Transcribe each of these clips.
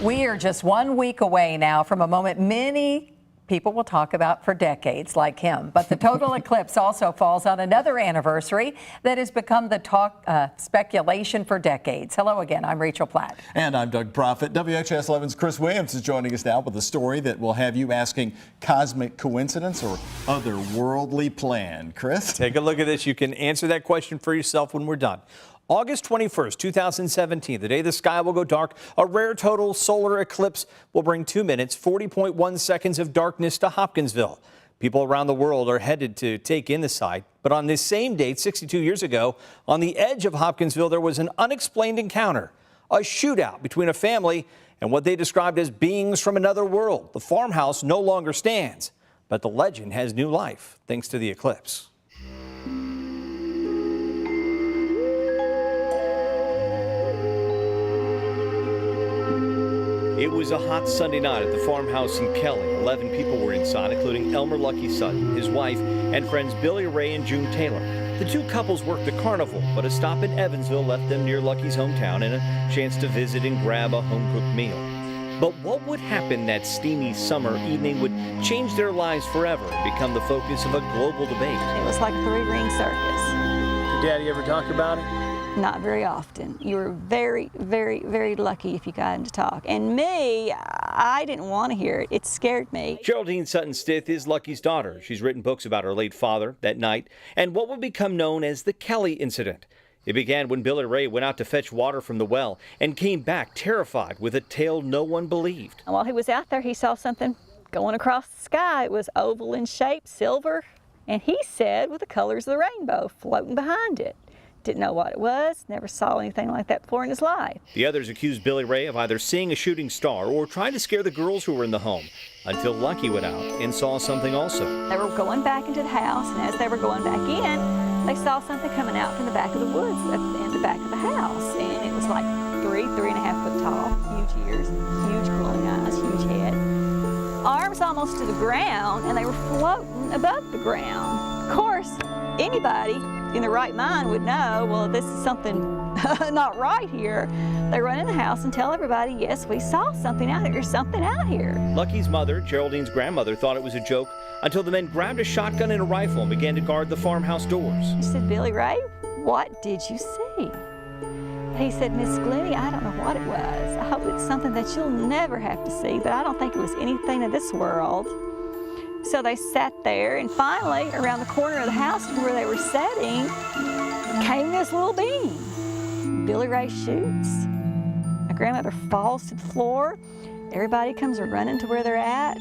We are just 1 week away now from a moment many people will talk about for decades, like him. But the total eclipse also falls on another anniversary that has become the speculation for decades. Hello again, I'm Rachel Platt. And I'm Doug Proffitt. WHS 11's Chris Williams is joining us now with a story that will have you asking cosmic coincidence or otherworldly plan. Chris? Take a look at this. You can answer that question for yourself when we're done. August 21st, 2017, the day the sky will go dark, a rare total solar eclipse will bring 2 minutes, 40.1 seconds of darkness to Hopkinsville. People around the world are headed to take in the sight. But on this same date, 62 years ago, on the edge of Hopkinsville, there was an unexplained encounter, a shootout between a family and what they described as beings from another world. The farmhouse no longer stands, but the legend has new life thanks to the eclipse. It was a hot Sunday night at the farmhouse in Kelly. 11 people were inside, including Elmer "Lucky" Sutton, his wife, and friends Billy Ray and June Taylor. The two couples worked the carnival, but a stop in Evansville left them near Lucky's hometown and a chance to visit and grab a home-cooked meal. But what would happen that steamy summer evening would change their lives forever and become the focus of a global debate. It was like a three-ring circus. Did Daddy ever talk about it? Not very often. You were very, very, very lucky if you got him to talk. And me, I didn't want to hear it. It scared me. Geraldine Sutton-Stith is Lucky's daughter. She's written books about her late father that night and what would become known as the Kelly incident. It began when Billy Ray went out to fetch water from the well and came back terrified with a tale no one believed. And while he was out there, he saw something going across the sky. It was oval in shape, silver, and he said with the colors of the rainbow floating behind it. Didn't know what it was, never saw anything like that before in his life. The others accused Billy Ray of either seeing a shooting star or trying to scare the girls who were in the home, until Lucky went out and saw something also. They were going back into the house, and as they were going back in, they saw something coming out from the back of the woods in the back of the house. And it was like 3.5 foot tall, huge ears, huge glowing eyes, huge head. Arms almost to the ground, and they were floating above the ground. Of course, anybody in the right mind would know, well, this is something not right here. They run in the house and tell everybody, yes, we saw something out here. There's something out here. Lucky's mother, Geraldine's grandmother, thought it was a joke until the men grabbed a shotgun and a rifle and began to guard the farmhouse doors. She said, Billy Ray, what did you see? He said, Miss Glennie, I don't know what it was. I hope it's something that you'll never have to see, but I don't think it was anything of this world. So they sat there, and finally, around the corner of the house where they were sitting, came this little being. Billy Ray shoots. My grandmother falls to the floor. Everybody comes running to where they're at.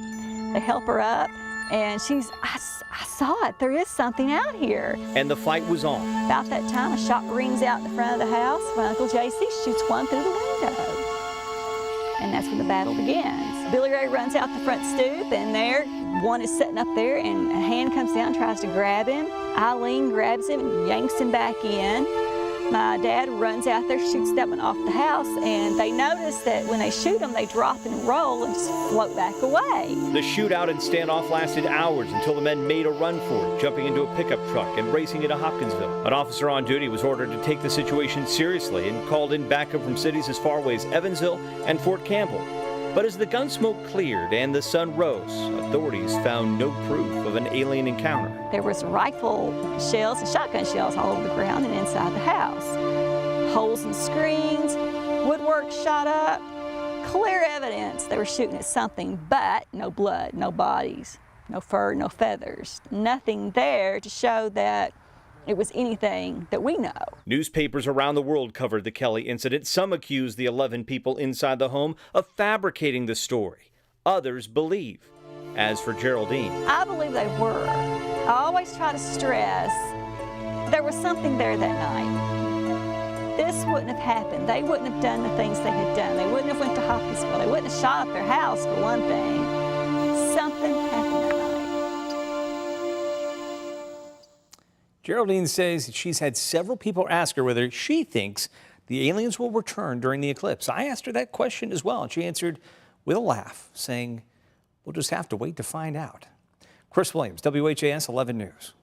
They help her up, and I saw it. There is something out here. And the fight was on. About that time, a shot rings out in the front of the house. My Uncle J.C. shoots one through the window. And that's when the battle begins. Billy Ray runs out the front stoop, and there, one is sitting up there, and a hand comes down and tries to grab him. Eileen grabs him and yanks him back in. My dad runs out there, shoots that one off the house, and they notice that when they shoot him, they drop and roll and just float back away. The shootout and standoff lasted hours until the men made a run for it, jumping into a pickup truck and racing into Hopkinsville. An officer on duty was ordered to take the situation seriously and called in backup from cities as far away as Evansville and Fort Campbell. But as the gun smoke cleared and the sun rose, authorities found no proof of an alien encounter. There was rifle shells and shotgun shells all over the ground and inside the house. Holes in screens, woodwork shot up, clear evidence they were shooting at something, but no blood, no bodies, no fur, no feathers. Nothing there to show that it was anything that we know. Newspapers around the world covered the Kelly incident. Some accused the 11 people inside the home of fabricating the story. Others believe. As for Geraldine, I believe they were. I always try to stress there was something there that night. This wouldn't have happened. They wouldn't have done the things they had done. They wouldn't have went to Hopkinsville. They wouldn't have shot up their house, for one thing. Something happened that night. Geraldine says she's had several people ask her whether she thinks the aliens will return during the eclipse. I asked her that question as well, and she answered with a laugh, saying, we'll just have to wait to find out. Chris Williams, WHAS 11 News.